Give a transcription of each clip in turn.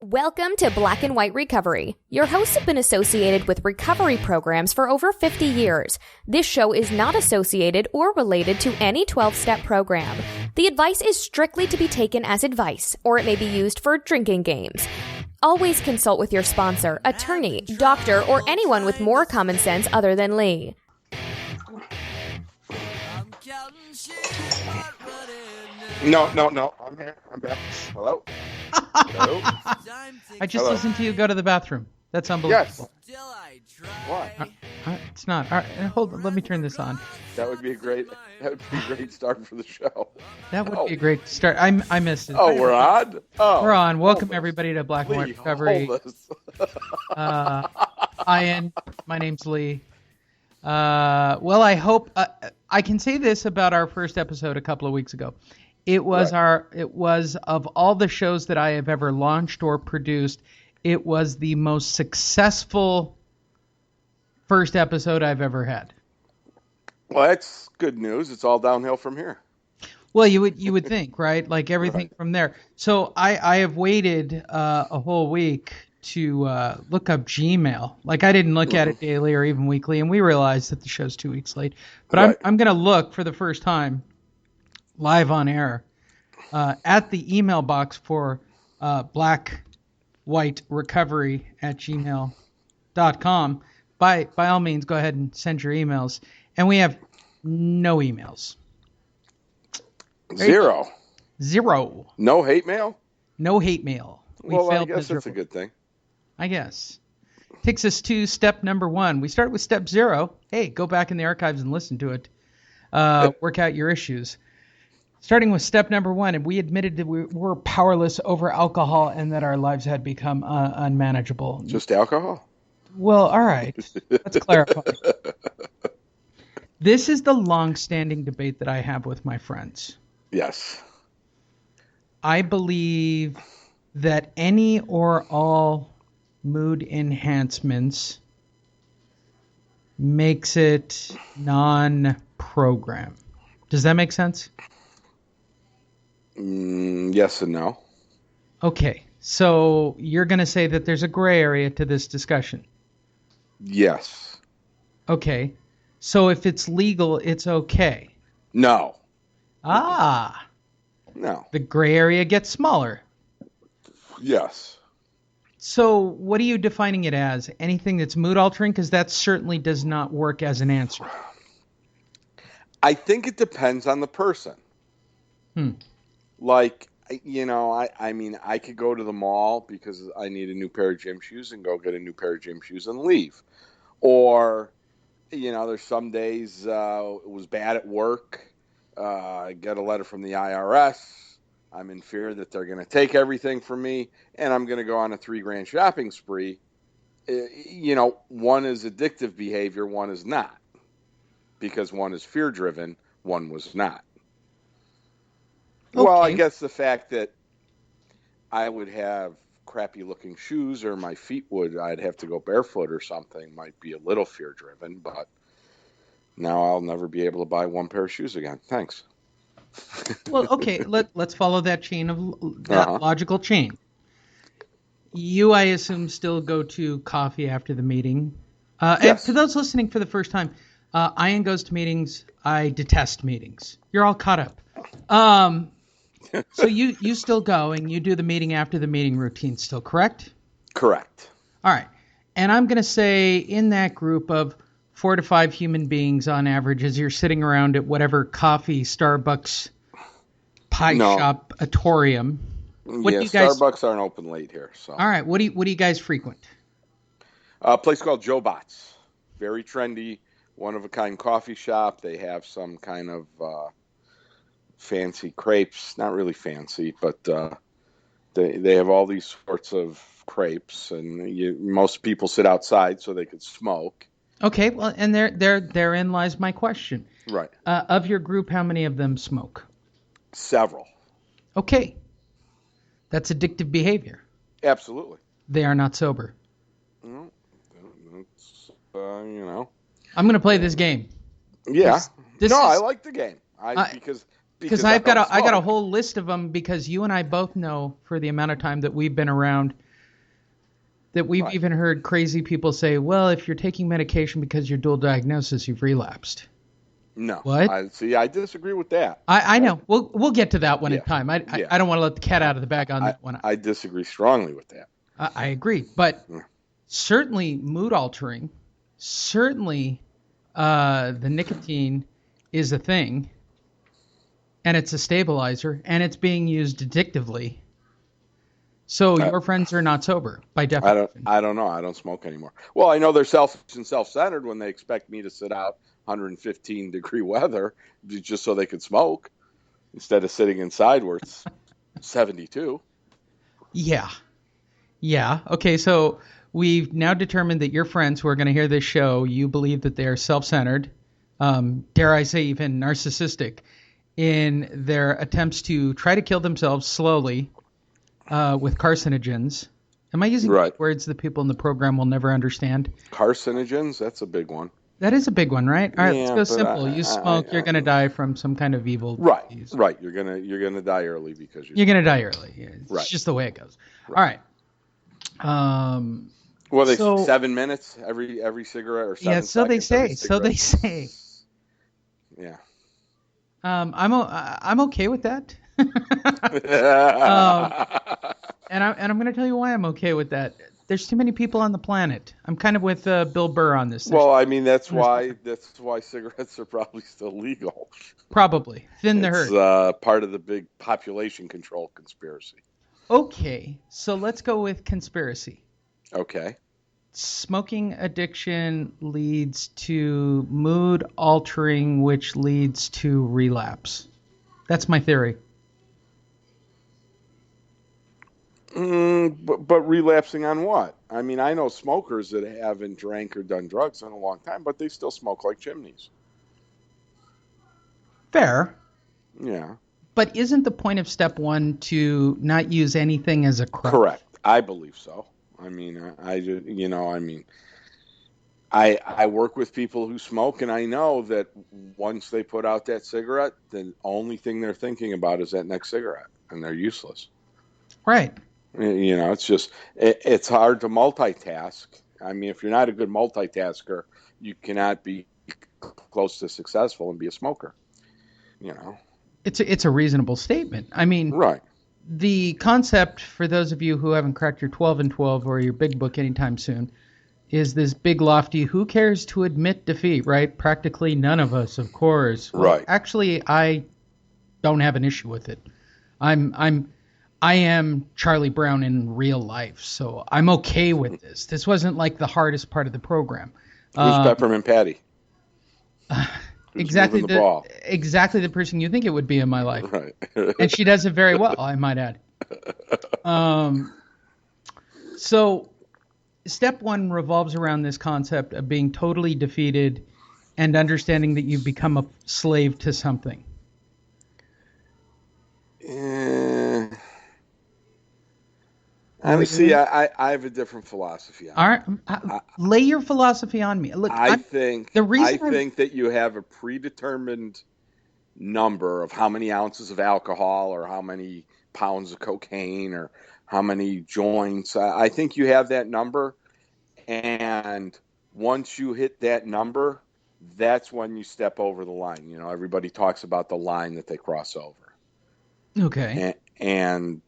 Welcome to Black and White Recovery. Your hosts have been associated with recovery programs for over 50 years. This show is not associated or related to any 12-step program. The advice is strictly to be taken as advice, or it may be used for drinking games. Always consult with your sponsor, attorney, doctor, or anyone with more common sense other than Lee. No. I'm here. I'm back. Hello? Hello? I just listened to you go to the bathroom. That's unbelievable. Yes. What? It's not. All right, hold on. Let me turn this on. That would be a great start for the show. That would be a great start. I missed it. Oh, we're on? Oh. We're on. Welcome, everybody, to Black and White Recovery. My name's Lee. Well, I hope I can say this about our first episode a couple of weeks ago. It was of all the shows that I have ever launched or produced, it was the most successful first episode I've ever had. Well, that's good news. It's all downhill from here. Well, you would think, right? Like everything from there. So I have waited a whole week to look up Gmail. Like I didn't look at it daily or even weekly, and we realized that the show's 2 weeks late. But I'm going to look for the first time live on air at the email box for blackwhiterecovery@gmail.com. By all means, go ahead and send your emails. And we have no emails. Zero. No hate mail? No hate mail. Well, I guess that's a good thing. I guess. Takes us to step number 1. We start with step 0. Hey, go back in the archives and listen to it. Work out your issues. Starting with step number 1, and we admitted that we were powerless over alcohol and that our lives had become unmanageable. Just alcohol? Well, all right. Let's clarify. This is the long-standing debate that I have with my friends. Yes. I believe that any or all mood enhancements makes it non-program. Does that make sense? Yes and no. Okay, so you're going to say that there's a gray area to this discussion. Yes. Okay, so if it's legal, it's okay. No. Ah. No. The gray area gets smaller. Yes. So what are you defining it as? Anything that's mood altering? Because that certainly does not work as an answer. I think it depends on the person. Like, I mean, I could go to the mall because I need a new pair of gym shoes and go get a new pair of gym shoes and leave. Or, there's some days it was bad at work. I get a letter from the IRS. I'm in fear that they're going to take everything from me, and I'm going to go on a $3,000 shopping spree. One is addictive behavior, one is not. Because one is fear-driven, one was not. Okay. Well, I guess the fact that I would have crappy-looking shoes or my feet I'd have to go barefoot or something might be a little fear-driven, but now I'll never be able to buy one pair of shoes again. Thanks. Well, okay, let's follow that chain of logical chain. You, I assume, still go to coffee after the meeting. Yes. And for those listening for the first time, Ian goes to meetings. I detest meetings. You're all caught up. So you still go and you do the meeting after the meeting routine still, correct? Correct. All right. And I'm going to say in that group of 4 to 5 human beings on average, as you're sitting around at whatever coffee, Starbucks, pie shop, atorium. What do you guys... Starbucks aren't open late here. So. All right. What do you guys frequent? A place called Joe Bott's. Very trendy, one-of-a-kind coffee shop. They have some kind of fancy crepes. Not really fancy, but they have all these sorts of crepes, and most people sit outside so they could smoke. Okay, well, and therein lies my question. Right. Of your group, how many of them smoke? Several. Okay. That's addictive behavior. Absolutely. They are not sober. No, it's, I'm going to play this game. Yeah. I like the game. Because I got a whole list of them because you and I both know for the amount of time that we've been around that we've even heard crazy people say, well, if you're taking medication because you're dual diagnosis, you've relapsed. No. What? I disagree with that. I know. We'll get to that one in time. I don't want to let the cat out of the bag on that one. I disagree strongly with that. I agree. But certainly mood altering, certainly the nicotine is a thing, and it's a stabilizer, and it's being used addictively. So your friends are not sober, by definition. I don't know. I don't smoke anymore. Well, I know they're selfish and self-centered when they expect me to sit out 115-degree weather just so they could smoke instead of sitting inside where it's 72. Yeah. Okay, so we've now determined that your friends who are going to hear this show, you believe that they are self-centered, dare I say even narcissistic, in their attempts to try to kill themselves slowly with carcinogens. Am I using words that people in the program will never understand? Carcinogens? That's a big one. That is a big one, right? All right, let's go simple. You smoke, you're going to die from some kind of evil disease. Right. You're gonna die early because you're going to die early. It's just the way it goes. Right. All right. Well, they 7 minutes every cigarette or 7 seconds. So they say. Yeah. I'm okay with that. And I'm going to tell you why I'm okay with that. There's too many people on the planet. I'm kind of with Bill Burr on this. Well, I mean that's why cigarettes are probably still legal. Probably thin the herd. It's part of the big population control conspiracy. Okay, so let's go with conspiracy. Okay. Smoking addiction leads to mood altering, which leads to relapse. That's my theory. But relapsing on what? I mean, I know smokers that haven't drank or done drugs in a long time, but they still smoke like chimneys. Fair. Yeah. But isn't the point of step one to not use anything as a crutch? Correct. I believe so. I mean, I work with people who smoke, and I know that once they put out that cigarette, the only thing they're thinking about is that next cigarette, and they're useless. Right. It's hard to multitask. I mean, if you're not a good multitasker, you cannot be close to successful and be a smoker. It's a reasonable statement. I mean, right. The concept, for those of you who haven't cracked your 12 and 12 or your big book anytime soon, is this big lofty, who cares to admit defeat, right? Practically none of us, of course. Well, right. Actually, I don't have an issue with it. I am Charlie Brown in real life, so I'm okay with this. This wasn't like the hardest part of the program. Who's Peppermint Patty? Exactly the person you think it would be in my life. Right. And she does it very well, I might add. So step one revolves around this concept of being totally defeated and understanding that you've become a slave to something. Honestly, I have a different philosophy on it. All right, lay your philosophy on me. Look, I think that you have a predetermined number of how many ounces of alcohol or how many pounds of cocaine or how many joints. I think you have that number, and once you hit that number, that's when you step over the line. Everybody talks about the line that they cross over. Okay. And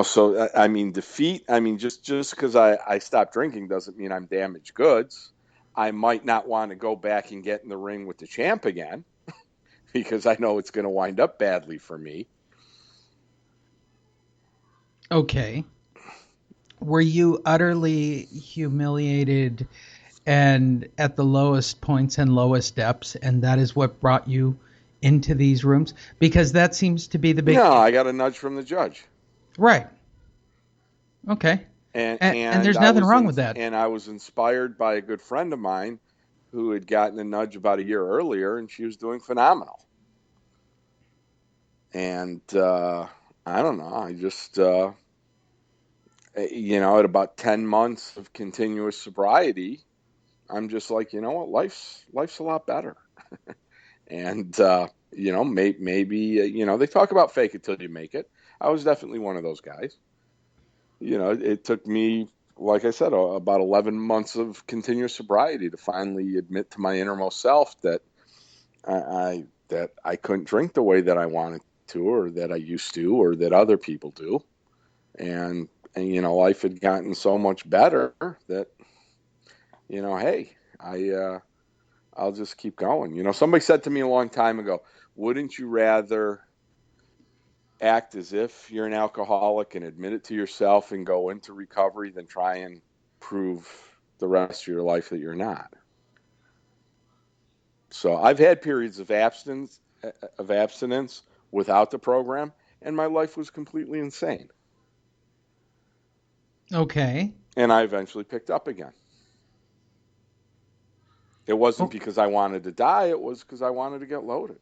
so I mean, defeat. I mean, just because I stopped drinking doesn't mean I'm damaged goods. I might not want to go back and get in the ring with the champ again because I know it's going to wind up badly for me. Okay. Were you utterly humiliated and at the lowest points and lowest depths, and that is what brought you into these rooms? Because that seems to be the big... No, I got a nudge from the judge. Right. Okay. And there's nothing wrong with that. And I was inspired by a good friend of mine who had gotten a nudge about a year earlier, and she was doing phenomenal. And I don't know. I just, at about 10 months of continuous sobriety, I'm just like, you know what? Life's a lot better. And, maybe, they talk about fake it till you make it. I was definitely one of those guys. it took me, like I said, about 11 months of continuous sobriety to finally admit to my innermost self that I couldn't drink the way that I wanted to, or that I used to, or that other people do. And life had gotten so much better that, hey, I'll just keep going. Somebody said to me a long time ago, wouldn't you rather act as if you're an alcoholic and admit it to yourself and go into recovery than try and prove the rest of your life that you're not? So I've had periods of abstinence without the program, and my life was completely insane. Okay. And I eventually picked up again. It wasn't because I wanted to die. It was because I wanted to get loaded.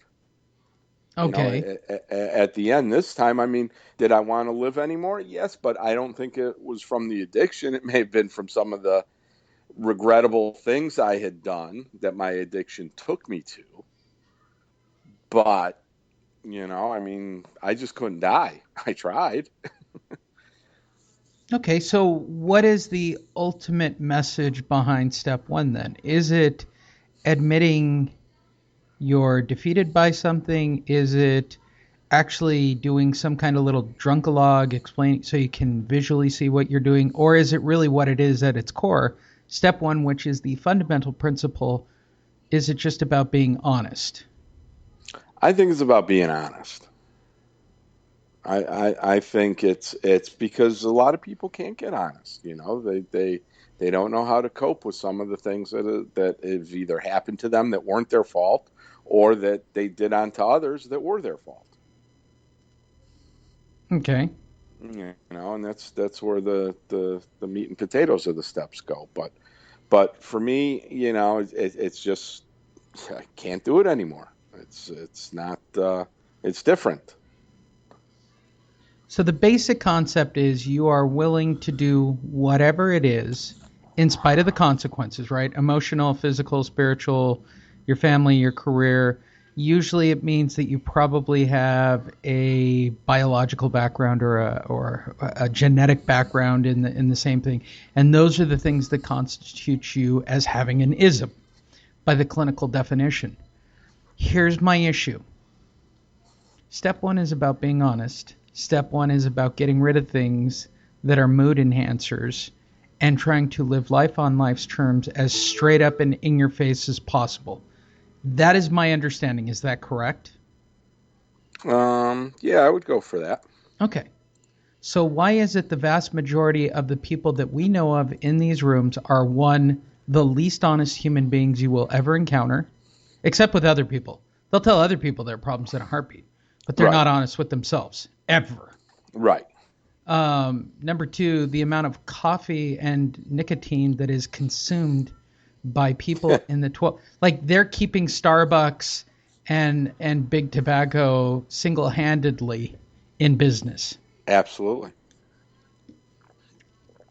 Okay. At the end this time, did I want to live anymore? Yes, but I don't think it was from the addiction. It may have been from some of the regrettable things I had done that my addiction took me to. But, I just couldn't die. I tried. Okay, so what is the ultimate message behind step one then? Is it admitting you're defeated by something? Is it actually doing some kind of little drunkalog explaining so you can visually see what you're doing? Or is it really what it is at its core? Step one, which is the fundamental principle, is it just about being honest? I think it's about being honest. I think it's because a lot of people can't get honest. They don't know how to cope with some of the things that have either happened to them that weren't their fault, or that they did onto others that were their fault. Okay. And that's where the meat and potatoes of the steps go. But for me, it's just, I can't do it anymore. It's not. It's different. So the basic concept is you are willing to do whatever it is in spite of the consequences, right? Emotional, physical, spiritual, your family, your career. Usually it means that you probably have a biological background or a genetic background in the same thing. And those are the things that constitute you as having an ism by the clinical definition. Here's my issue. Step one is about being honest. Step one is about getting rid of things that are mood enhancers and trying to live life on life's terms as straight up and in your face as possible. That is my understanding. Is that correct? Yeah, I would go for that. Okay. So why is it the vast majority of the people that we know of in these rooms are, one, the least honest human beings you will ever encounter, except with other people? They'll tell other people their problems in a heartbeat, but they're not honest with themselves, ever. Right. Number two, the amount of coffee and nicotine that is consumed by people in the 12, like they're keeping Starbucks and big tobacco single-handedly in business. Absolutely.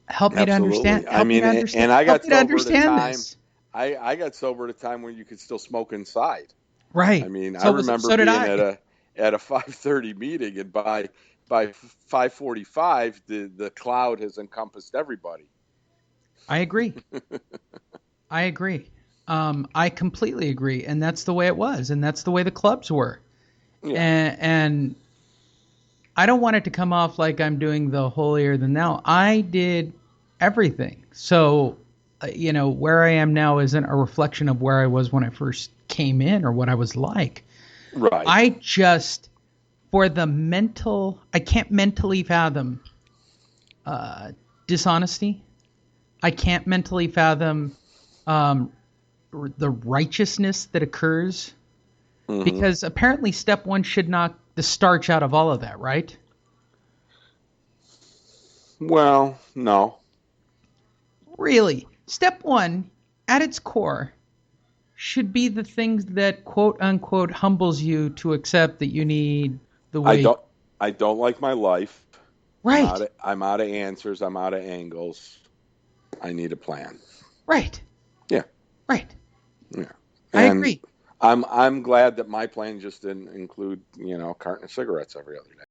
Help me to understand. I got sober at a time. This. I got sober at a time where you could still smoke inside. Right. I remember being at a 5:30 meeting, and by 5:45, the cloud has encompassed everybody. I agree. I completely agree, and that's the way it was, and that's the way the clubs were. Yeah. And I don't want it to come off like I'm doing the holier than thou. I did everything. So, where I am now isn't a reflection of where I was when I first came in or what I was like. Right. I just, I can't mentally fathom dishonesty. I can't mentally fathom the righteousness that occurs, because apparently step one should knock the starch out of all of that, right? Well, no. Really? Step one, at its core, should be the things that quote unquote humbles you to accept that you need the way. I don't like my life. Right. I'm out of answers. I'm out of angles. I need a plan. Right. Yeah. Right. Yeah. I agree. I'm glad that my plan just didn't include, a carton of cigarettes every other day.